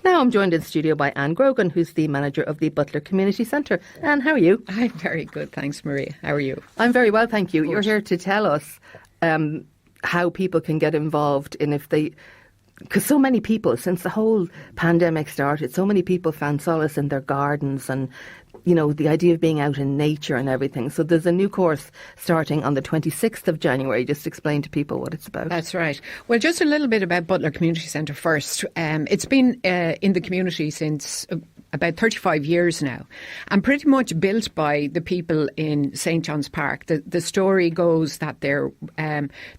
Now I'm joined in studio by Anne Grogan, who's the manager of the Butler Community Centre. Anne, how are you? I'm very good, thanks, Maria. How are you? I'm very well, thank you. You're here to tell us how people can get involved in because so many people, since the whole pandemic started, so many people found solace in their gardens and, you know, the idea of being out in nature and everything. So there's a new course starting on the 26th of January. Just explain to people what it's about. That's right. Well, just a little bit about Butler Community Centre first. It's been in the community since about 35 years now, and pretty much built by the people in St John's Park. The story goes that there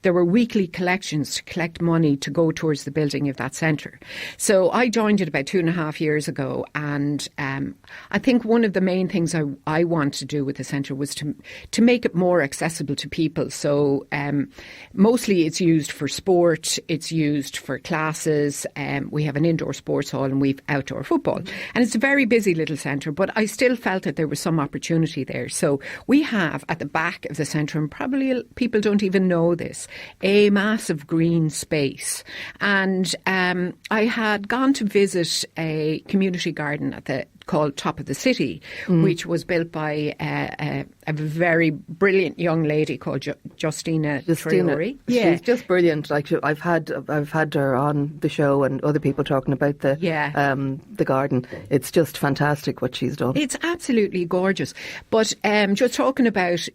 were weekly collections to collect money to go towards the building of that centre. So I joined it about 2.5 years ago, and I think one of the main things I want to do with the centre was to make it more accessible to people. So mostly it's used for sport, it's used for classes. We have an indoor sports hall and we've outdoor football, and it's a very busy little centre, but I still felt that there was some opportunity there. So we have at the back of the centre, and probably people don't even know this, a massive green space. And I had gone to visit a community garden called Top of the City, which was built by a very brilliant young lady called Justina Traore. Yeah. She's just brilliant. Like I've had her on the show and other people talking about the garden. It's just fantastic what she's done. It's absolutely gorgeous. But just talking about,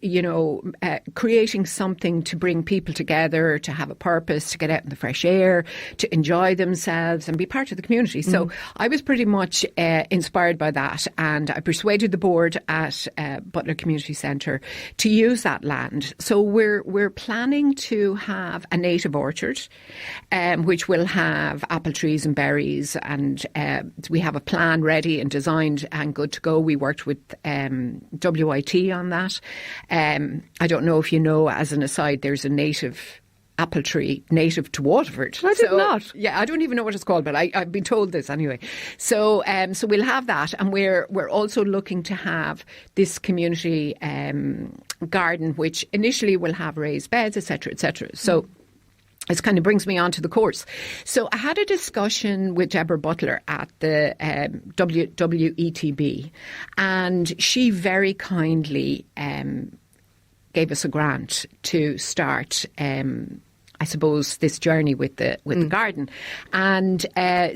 creating something to bring people together, to have a purpose, to get out in the fresh air, to enjoy themselves and be part of the community. So I was pretty much inspired by that, and I persuaded the board at Butler Community Centre to use that land. So we're planning to have a native orchard, which will have apple trees and berries, and we have a plan ready and designed and good to go. We worked with WIT on that. I don't know if you know, as an aside, there's a native apple tree native to Waterford. I did not. Yeah, I don't even know what it's called, but I've been told this anyway. So we'll have that, and we're also looking to have this community garden, which initially will have raised beds, etc., etc. So this kind of brings me on to the course. So I had a discussion with Deborah Butler at the WETB, and she very kindly gave us a grant to start I suppose, this journey with the garden. And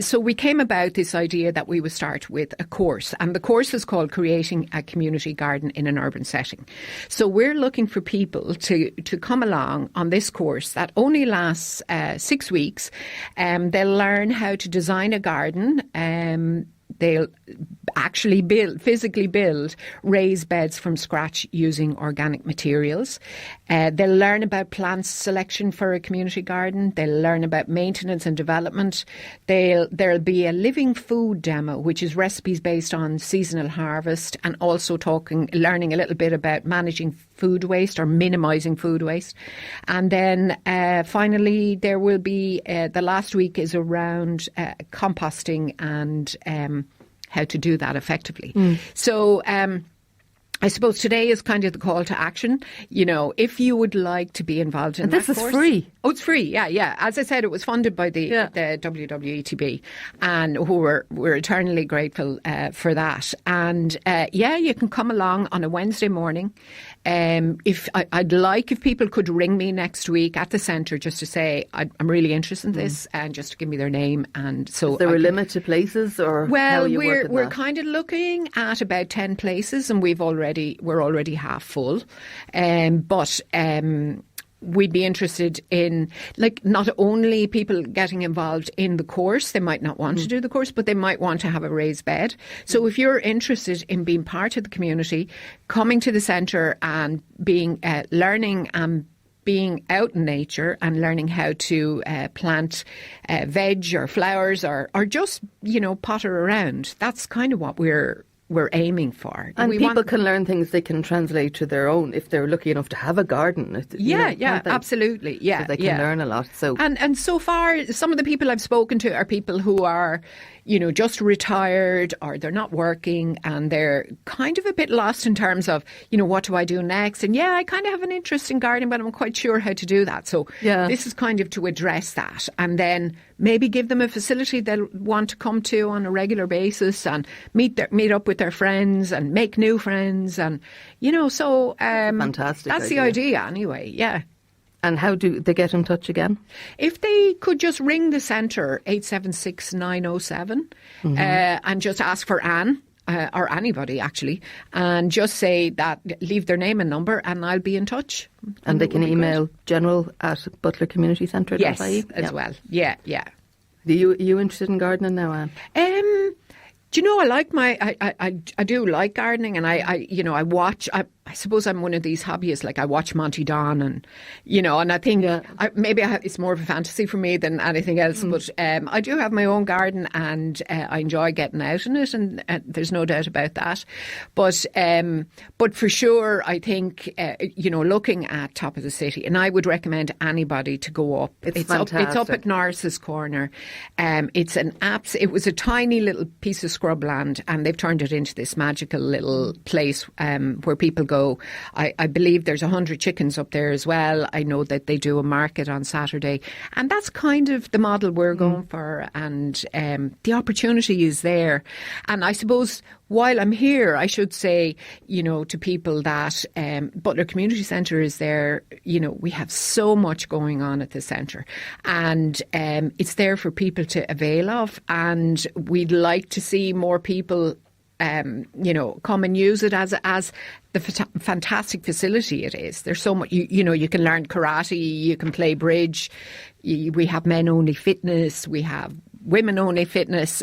so we came about this idea that we would start with a course. And the course is called Creating a Community Garden in an Urban Setting. So we're looking for people to come along on this course that only lasts 6 weeks. They'll learn how to design a garden. They'll actually physically build raised beds from scratch using organic materials. They'll learn about plant selection for a community garden. They'll learn about maintenance and development. There'll be a living food demo, which is recipes based on seasonal harvest, and also learning a little bit about managing food waste or minimising food waste. And then finally, there will be the last week is around composting and how to do that effectively. So I suppose today is kind of the call to action. If you would like to be involved in this course. This is free. Oh, it's free. Yeah. As I said, it was funded by the WWETB, and we're eternally grateful for that. And you can come along on a Wednesday morning. I'd like if people could ring me next week at the centre just to say I'm really interested in this, and just to give me their name. And so, is there a limit to places, or well, we're kind of looking at about 10 places, and we're already half full, but we'd be interested in, not only people getting involved in the course. They might not want to do the course, but they might want to have a raised bed. So if you're interested in being part of the community, coming to the centre and being learning and being out in nature and learning how to plant veg or flowers or just, potter around, that's kind of what we're aiming for. And people can learn things they can translate to their own if they're lucky enough to have a garden. Absolutely. Yeah, so they can learn a lot. So and so far, some of the people I've spoken to are people who are, just retired, or they're not working, and they're kind of a bit lost in terms of, what do I do next? And I kind of have an interest in gardening, but I'm quite sure how to do that. So this is kind of to address that, and then maybe give them a facility they'll want to come to on a regular basis and meet up with their friends and make new friends. And, so fantastic that's the idea anyway, yeah. And how do they get in touch again? If they could just ring the centre, 876 907, and just ask for Anne, or anybody actually, and just say that, leave their name and number, and I'll be in touch. And they can email general@butlercommunitycentre.ie? Yes, as well. Yeah. Are you interested in gardening now, Anne? Do you know, I like I do like gardening, and I watch. I suppose I'm one of these hobbyists. Like, I watch Monty Don, and and I think it's more of a fantasy for me than anything else. But I do have my own garden, and I enjoy getting out in it, and there's no doubt about that. But for sure, I think looking at top of the city, and I would recommend anybody to go up. It's fantastic. It's up at Norris's Corner. It was a tiny little piece of scrubland, and they've turned it into this magical little place where people go. I believe there's 100 chickens up there as well. I know that they do a market on Saturday, and that's kind of the model we're going for, and the opportunity is there. And I suppose while I'm here, I should say, to people that Butler Community Centre is there. We have so much going on at the centre, and it's there for people to avail of, and we'd like to see more people come and use it as the fantastic facility it is. There's so much, you can learn karate, you can play bridge, we have men only fitness, we have women only fitness,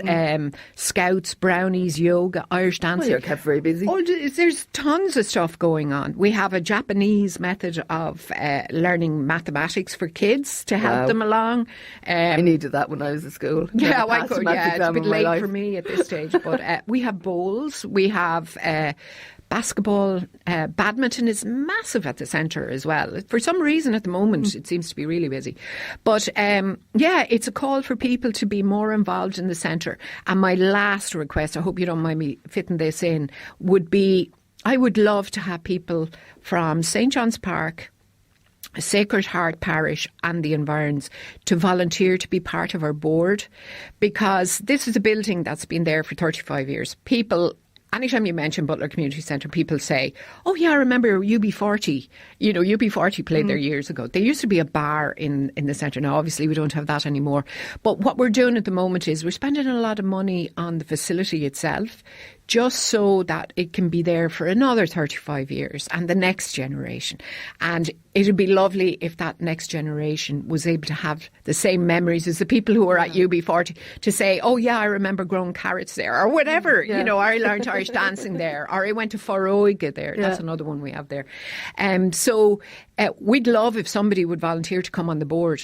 scouts, brownies, yoga, Irish dancing. Well, you're kept very busy. Oh, there's tons of stuff going on. We have a Japanese method of learning mathematics for kids to help them along. I needed that when I was at school. Yeah, it's a bit late for me at this stage. But we have bowls, we have basketball, badminton is massive at the centre as well. For some reason at the moment it seems to be really busy. But it's a call for people to be more involved in the centre. And my last request, I hope you don't mind me fitting this in, would be, I would love to have people from St John's Park, Sacred Heart Parish and the environs to volunteer to be part of our board, because this is a building that's been there for 35 years. Anytime you mention Butler Community Centre, people say, oh yeah, I remember UB40. UB40 played there years ago. There used to be a bar in the centre. Now, obviously, we don't have that anymore. But what we're doing at the moment is we're spending a lot of money on the facility itself, just so that it can be there for another 35 years and the next generation. And it would be lovely if that next generation was able to have the same memories as the people who are at UB40 to say, oh yeah, I remember growing carrots there, or whatever. I learned Irish dancing there, or I went to Foroiga there. That's another one we have there. So we'd love if somebody would volunteer to come on the board.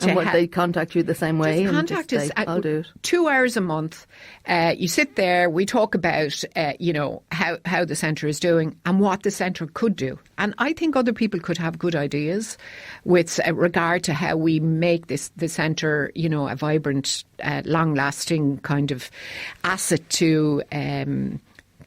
And would they contact you the same way? Contact us. I'll do it. 2 hours a month. You sit there. We talk about, how the centre is doing and what the centre could do. And I think other people could have good ideas with regard to how we make the centre, a vibrant, long-lasting kind of asset to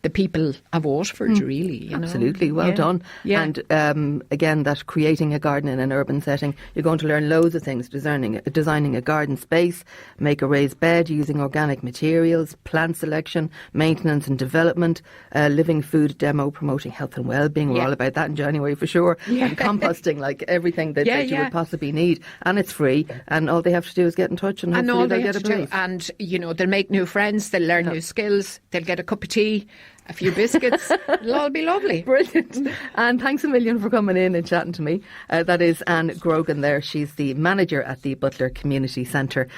the people of Waterford, really. Absolutely, well done. Yeah. And again, that creating a garden in an urban setting, you're going to learn loads of things: designing a garden space, make a raised bed using organic materials, plant selection, maintenance and development, living food demo, promoting health and well-being. We're all about that in January for sure. And composting, like everything that you would possibly need. And it's free, and all they have to do is get in touch, and hopefully they'll get a brief. And they'll make new friends, they'll learn new skills, they'll get a cup of tea, a few biscuits. It'll all be lovely. Brilliant. And thanks a million for coming in and chatting to me. That is Anne Grogan there. She's the manager at the Butler Community Centre.